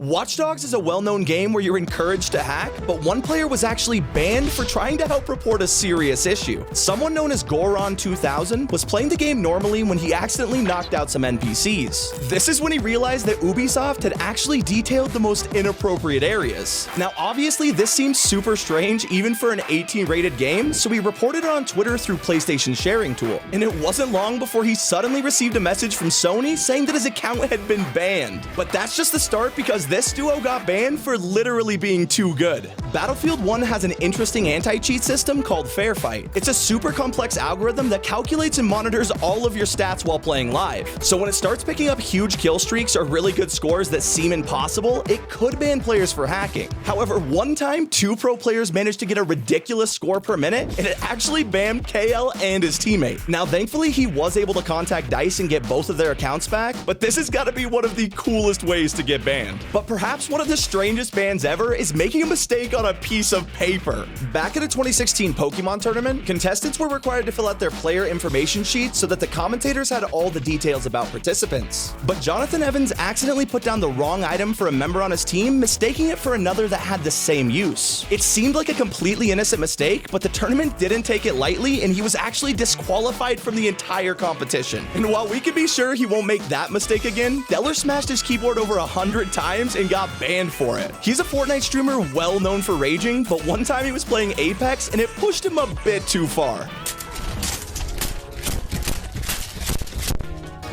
Watch Dogs is a well-known game where you're encouraged to hack, but one player was actually banned for trying to help report a serious issue. Someone known as Goron2000 was playing the game normally when he accidentally knocked out some NPCs. This is when he realized that Ubisoft had actually detailed the most inappropriate areas. Now, obviously, this seems super strange even for an 18 rated game, so he reported it on Twitter through PlayStation's sharing tool. And it wasn't long before he suddenly received a message from Sony saying that his account had been banned. But that's just the start, because this duo got banned for literally being too good. Battlefield 1 has an interesting anti-cheat system called Fair Fight. It's a super complex algorithm that calculates and monitors all of your stats while playing live. So when it starts picking up huge kill streaks or really good scores that seem impossible, it could ban players for hacking. However, one time, 2 pro players managed to get a ridiculous score per minute, and it actually banned KL and his teammate. Now, thankfully, he was able to contact DICE and get both of their accounts back, but this has got to be one of the coolest ways to get banned. But perhaps one of the strangest bans ever is making a mistake on a piece of paper. Back in a 2016 Pokemon tournament, contestants were required to fill out their player information sheet so that the commentators had all the details about participants. But Jonathan Evans accidentally put down the wrong item for a member on his team, mistaking it for another that had the same use. It seemed like a completely innocent mistake, but the tournament didn't take it lightly, and he was actually disqualified from the entire competition. And while we can be sure he won't make that mistake again, Deller smashed his keyboard over 100 times and got banned for it. He's a Fortnite streamer well known for raging, but one time he was playing Apex and it pushed him a bit too far.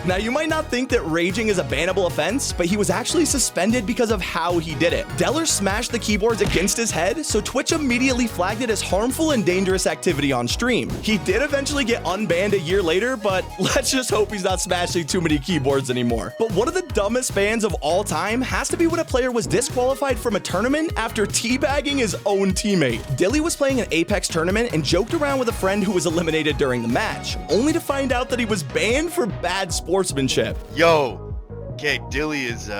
Now, you might not think that raging is a bannable offense, but he was actually suspended because of how he did it. Deller smashed the keyboards against his head, so Twitch immediately flagged it as harmful and dangerous activity on stream. He did eventually get unbanned a year later, but let's just hope he's not smashing too many keyboards anymore. But one of the dumbest bans of all time has to be when a player was disqualified from a tournament after teabagging his own teammate. Dilly was playing an Apex tournament and joked around with a friend who was eliminated during the match, only to find out that he was banned for bad sportsmanship. Yo, okay, Dilly is,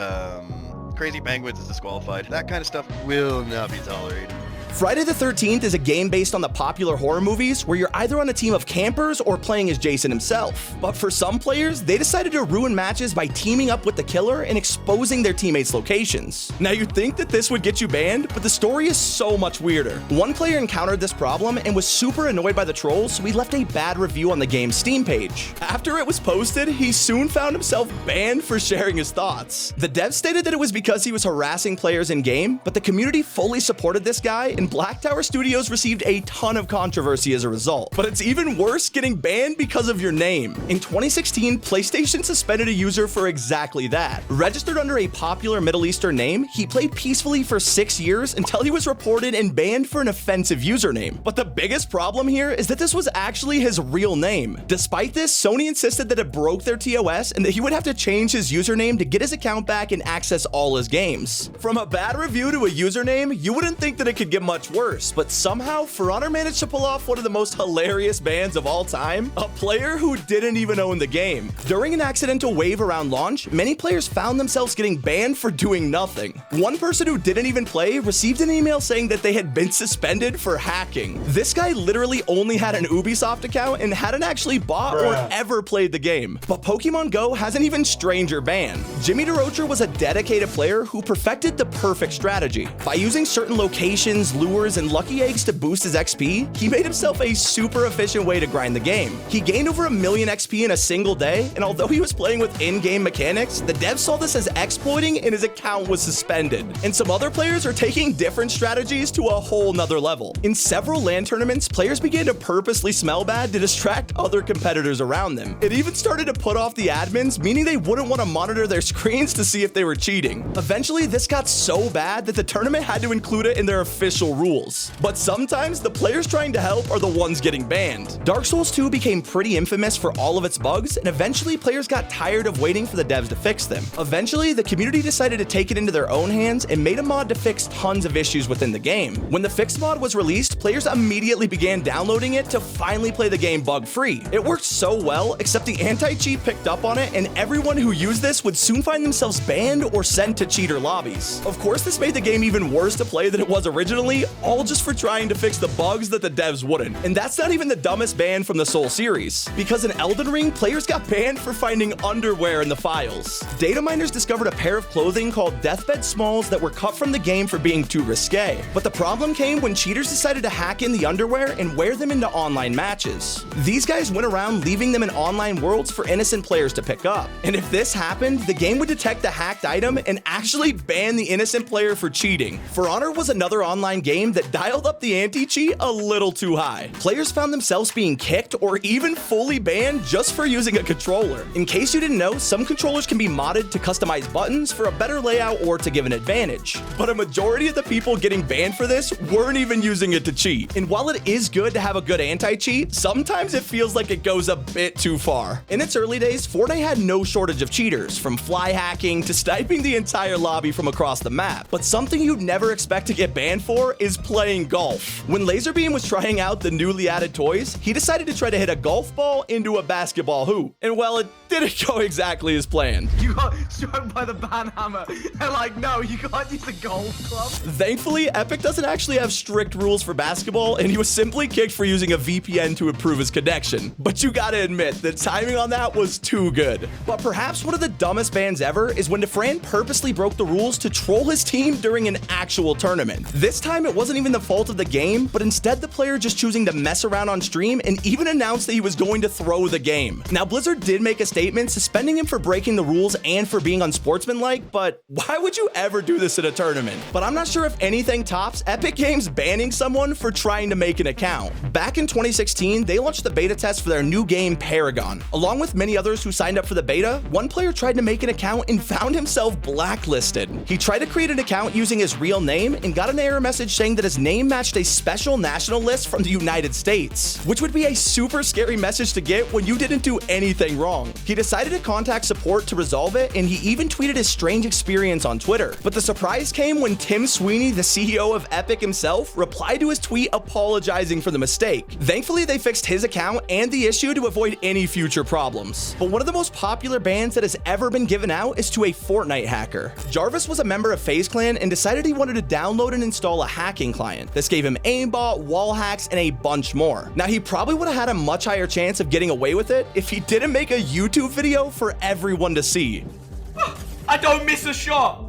Crazy Penguins is disqualified. That kind of stuff will not be tolerated. Friday the 13th is a game based on the popular horror movies where you're either on a team of campers or playing as Jason himself. But for some players, they decided to ruin matches by teaming up with the killer and exposing their teammates' locations. Now, you'd think that this would get you banned, but the story is so much weirder. One player encountered this problem and was super annoyed by the trolls, so he left a bad review on the game's Steam page. After it was posted, he soon found himself banned for sharing his thoughts. The devs stated that it was because he was harassing players in-game, but the community fully supported this guy, and Black Tower Studios received a ton of controversy as a result. But it's even worse getting banned because of your name. In 2016, PlayStation suspended a user for exactly that. Registered under a popular Middle Eastern name, he played peacefully for 6 years until he was reported and banned for an offensive username. But the biggest problem here is that this was actually his real name. Despite this, Sony insisted that it broke their TOS and that he would have to change his username to get his account back and access all his games. From a bad review to a username, you wouldn't think that it could get much worse, but somehow For Honor managed to pull off one of the most hilarious bans of all time, a player who didn't even own the game. During an accidental wave around launch, many players found themselves getting banned for doing nothing. One person who didn't even play received an email saying that they had been suspended for hacking. This guy literally only had an Ubisoft account and hadn't actually bought or ever played the game. But Pokemon Go has an even stranger ban. Jimmy DeRocher was a dedicated player who perfected the perfect strategy. By using certain locations, lures, and lucky eggs to boost his XP, he made himself a super efficient way to grind the game. He gained over 1 million XP in a single day, and although he was playing with in-game mechanics, the devs saw this as exploiting and his account was suspended. And some other players are taking different strategies to a whole nother level. In several LAN tournaments, players began to purposely smell bad to distract other competitors around them. It even started to put off the admins, meaning they wouldn't want to monitor their screens to see if they were cheating. Eventually, this got so bad that the tournament had to include it in their official rules. But sometimes the players trying to help are the ones getting banned. Dark Souls 2 became pretty infamous for all of its bugs, and eventually players got tired of waiting for the devs to fix them. Eventually, the community decided to take it into their own hands and made a mod to fix tons of issues within the game. When the fixed mod was released, players immediately began downloading it to finally play the game bug-free. It worked so well, except the anti-cheat picked up on it, and everyone who used this would soon find themselves banned or sent to cheater lobbies. Of course, this made the game even worse to play than it was originally, Sammy, all just for trying to fix the bugs that the devs wouldn't. And that's not even the dumbest ban from the Soul series, because in Elden Ring, players got banned for finding underwear in the files. Data miners discovered a pair of clothing called Deathbed Smalls that were cut from the game for being too risque. But the problem came when cheaters decided to hack in the underwear and wear them into online matches. These guys went around leaving them in online worlds for innocent players to pick up. And if this happened, the game would detect the hacked item and actually ban the innocent player for cheating. For Honor was another online game that dialed up the anti-cheat a little too high. Players found themselves being kicked or even fully banned just for using a controller. In case you didn't know, some controllers can be modded to customize buttons for a better layout or to give an advantage. But a majority of the people getting banned for this weren't even using it to cheat. And while it is good to have a good anti-cheat, sometimes it feels like it goes a bit too far. In its early days, Fortnite had no shortage of cheaters, from fly hacking to sniping the entire lobby from across the map. But something you'd never expect to get banned for is playing golf. When Lazarbeam was trying out the newly added toys, he decided to try to hit a golf ball into a basketball hoop. And well, it didn't go exactly as planned. You got struck by the ban hammer. They're like, no, you can't use a golf club. Thankfully, Epic doesn't actually have strict rules for basketball, and he was simply kicked for using a VPN to improve his connection. But you gotta admit, the timing on that was too good. But perhaps one of the dumbest bans ever is when Defran purposely broke the rules to troll his team during an actual tournament. This time, it wasn't even the fault of the game, but instead the player just choosing to mess around on stream and even announced that he was going to throw the game. Now, Blizzard did make a statement suspending him for breaking the rules and for being unsportsmanlike, but why would you ever do this in a tournament? But I'm not sure if anything tops Epic Games banning someone for trying to make an account. Back in 2016, they launched the beta test for their new game Paragon. Along with many others who signed up for the beta, one player tried to make an account and found himself blacklisted. He tried to create an account using his real name and got an error message saying that his name matched a special national list from the United States, which would be a super scary message to get when you didn't do anything wrong. He decided to contact support to resolve it, and he even tweeted his strange experience on Twitter. But the surprise came when Tim Sweeney, the CEO of Epic himself, replied to his tweet apologizing for the mistake. Thankfully, they fixed his account and the issue to avoid any future problems. But one of the most popular bans that has ever been given out is to a Fortnite hacker. Jarvis was a member of FaZe Clan and decided he wanted to download and install a hacking client. This gave him aimbot, wall hacks, and a bunch more. Now, he probably would have had a much higher chance of getting away with it if he didn't make a YouTube video for everyone to see. I don't miss a shot.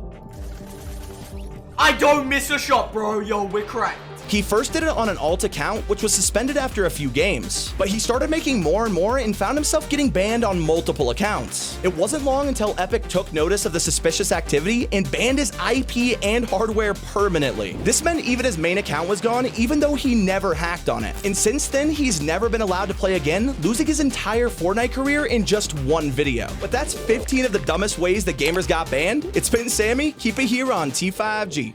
I don't miss a shot, bro. Yo, we're cracked. He first did it on an alt account, which was suspended after a few games, but he started making more and more and found himself getting banned on multiple accounts. It wasn't long until Epic took notice of the suspicious activity and banned his IP and hardware permanently. This meant even his main account was gone, even though he never hacked on it. And since then, he's never been allowed to play again, losing his entire Fortnite career in just one video. But that's 15 of the dumbest ways that gamers got banned. It's been Sammy. Keep it here on T5G.